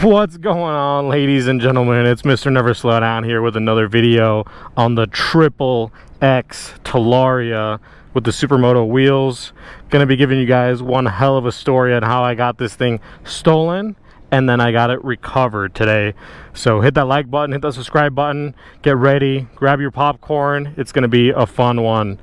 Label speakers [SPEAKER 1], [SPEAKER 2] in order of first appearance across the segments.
[SPEAKER 1] What's going on, ladies and gentlemen? It's Mr.NeverSlowDown here with another video on the XXX Talaria with the Supermoto wheels. Gonna be giving you guys one hell of a story on how I got this thing stolen and then I got it recovered today. So hit that like button, hit that subscribe button, get ready, grab your popcorn. It's gonna be a fun one.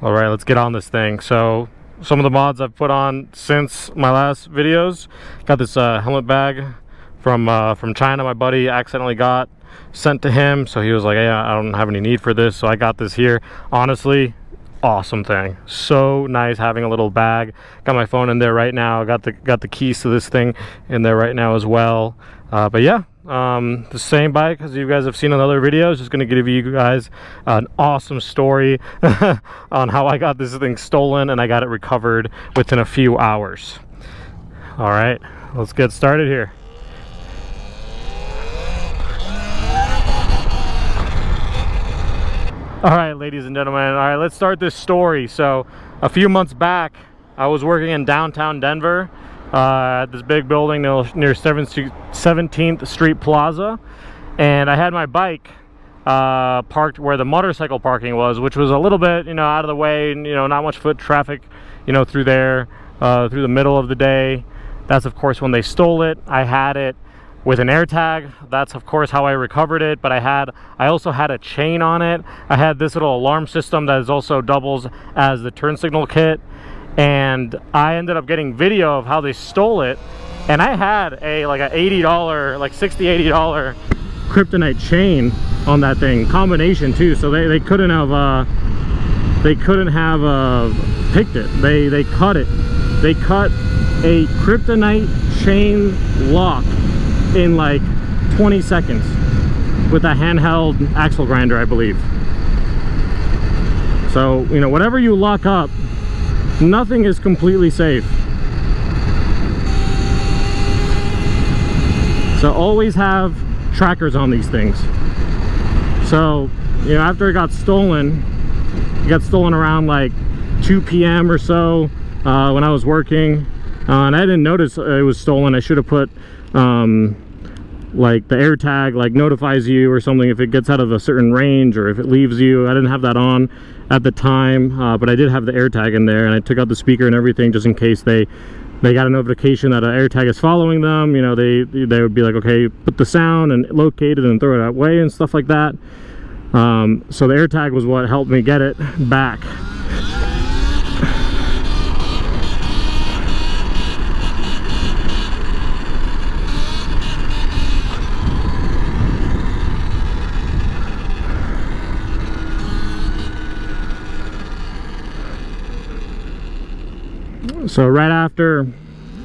[SPEAKER 1] All right, let's get on this thing. So some of the mods I've put on since my last videos. Got this helmet bag from China. My buddy accidentally got sent to him, so he was like, hey, I don't have any need for this, so I got this here. Honestly, awesome thing. So nice having a little bag. Got my phone in there right now. Got the keys to this thing in there right now as well. But yeah, the same bike as you guys have seen in other videos. Just going to give you guys an awesome story on how I got this thing stolen and I got it recovered within a few hours. All right, let's get started here. All right, ladies and gentlemen, all right, let's start this story. So a few months back, I was working in downtown Denver at this big building near 17th Street Plaza, and I had my bike parked where the motorcycle parking was, which was a little bit, out of the way, and, not much foot traffic, through there, through the middle of the day. That's, of course, when they stole it. I had it with an AirTag. That's, of course, how I recovered it, but I also had a chain on it. I had this little alarm system that is also doubles as the turn signal kit. And I ended up getting video of how they stole it, and I had like an $80, like $60-80 kryptonite chain on that thing, combination too. So they couldn't have picked it. They cut it. They cut a kryptonite chain lock in like 20 seconds with a handheld axle grinder, I believe. So whatever you lock up, nothing is completely safe. So always have trackers on these things. So after it got stolen around like 2 p.m. or so when I was working, and I didn't notice it was stolen. I should have put like the AirTag like notifies you or something if it gets out of a certain range or if it leaves you. I didn't have that on at the time, but I did have the AirTag in there, and I took out the speaker and everything just in case they got a notification that an AirTag is following them. They would be like, okay, put the sound and locate it and throw it away and stuff like that. So the AirTag was what helped me get it back. So right after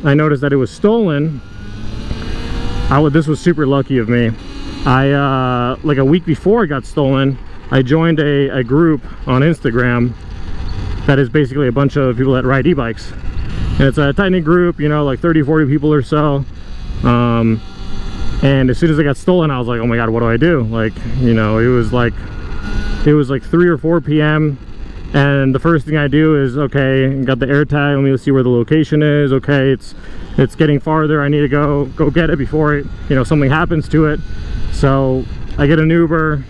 [SPEAKER 1] I noticed that it was stolen, this was super lucky of me. I like a week before it got stolen, I joined a group on Instagram that is basically a bunch of people that ride e-bikes, and it's a tiny group, like 30-40 people or so. And as soon as it got stolen, I was like, oh my god, what do I do? Like, it was like 3 or 4 p.m. and the first thing I do is, okay, got the AirTag, let me see where the location is. Okay, it's getting farther, I need to go get it before it, something happens to it. So I get an Uber,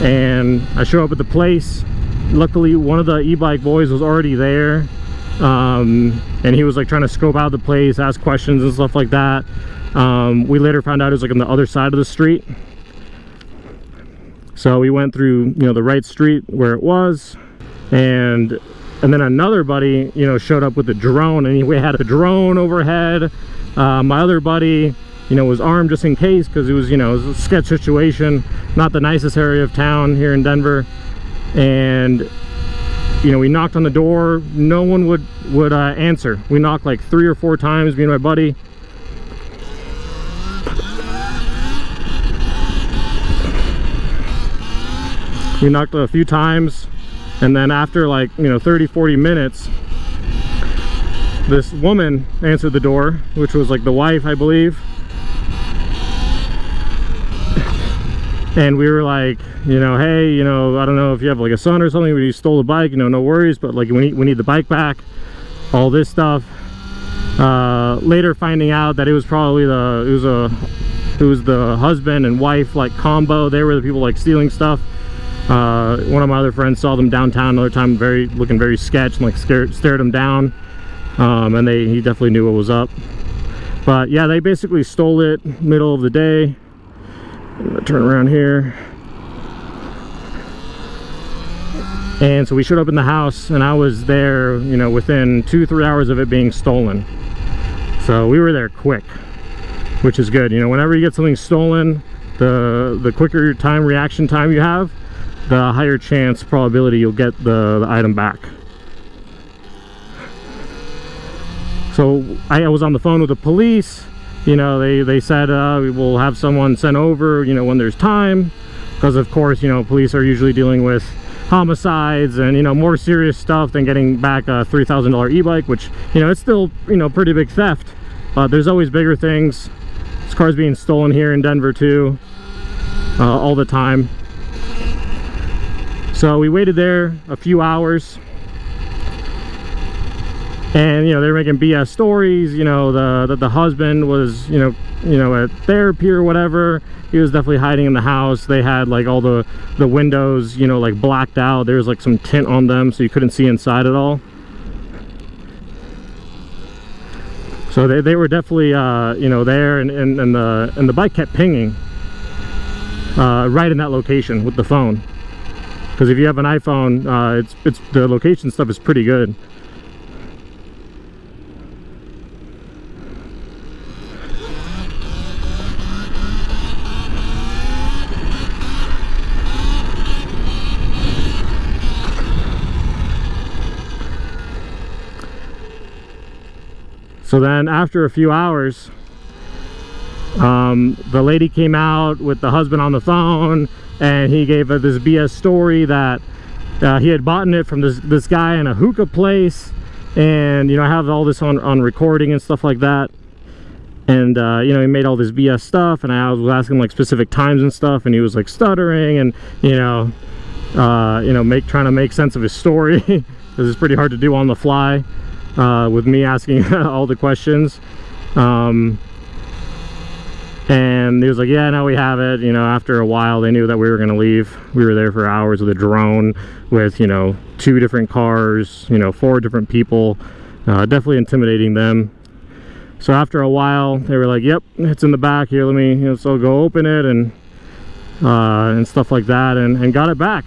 [SPEAKER 1] and I show up at the place. Luckily, one of the Ebike boys was already there, and he was like trying to scope out the place, ask questions and stuff like that. We later found out it was like on the other side of the street. So we went through, the right street where it was, and then another buddy, showed up with a drone, and we had a drone overhead. My other buddy, was armed just in case, because it was, it was a sketch situation, not the nicest area of town here in Denver. And we knocked on the door, no one would answer. We knocked like 3 or 4 times, me and my buddy. We knocked a few times, and then after like 30-40 minutes, this woman answered the door, which was like the wife, I believe. And we were like, you know, hey, you know, I don't know if you have like a son or something, but you stole the bike, you know, no worries, but like we need the bike back, all this stuff. Later finding out that it was probably it was the husband and wife like combo. They were the people like stealing stuff. One of my other friends saw them downtown another time, looking very sketch, and like stared them down. And he definitely knew what was up. But yeah, they basically stole it middle of the day. I'm gonna turn around here. And so we showed up in the house, and I was there, you know, within 2-3 hours of it being stolen. So we were there quick, which is good. You know, whenever you get something stolen, the quicker reaction time you have, the higher chance probability you'll get the item back. So I was on the phone with the police. You know, they said we will have someone sent over, you know, when there's time, because of course, you know, police are usually dealing with homicides and, you know, more serious stuff than getting back a $3,000 e-bike, which, you know, it's still, you know, pretty big theft, but there's always bigger things. This car's being stolen here in Denver too, all the time. So we waited there a few hours. And, you know, they're making BS stories, you know, that the husband was, you know, at therapy or whatever. He was definitely hiding in the house. They had like all the windows, you know, like blacked out. There was like some tint on them, so you couldn't see inside at all. So they were definitely, you know, there, and the bike kept pinging right in that location with the phone. Because if you have an iPhone, it's the location stuff is pretty good. So then after a few hours, the lady came out with the husband on the phone, and he gave her this BS story that he had bought it from this guy in a hookah place, and, you know, I have all this on recording and stuff like that. And you know, he made all this BS stuff, and I was asking like specific times and stuff, and he was like stuttering and, you know, trying to make sense of his story, because it's pretty hard to do on the fly. With me asking all the questions, and he was like, yeah, now we have it. You know, after a while they knew that we were going to leave. We were there for hours with a drone, with, you know, 2 different cars, you know, 4 different people, definitely intimidating them. So after a while they were like, yep, it's in the back here, let me, you know, so go open it and stuff like that, and got it back.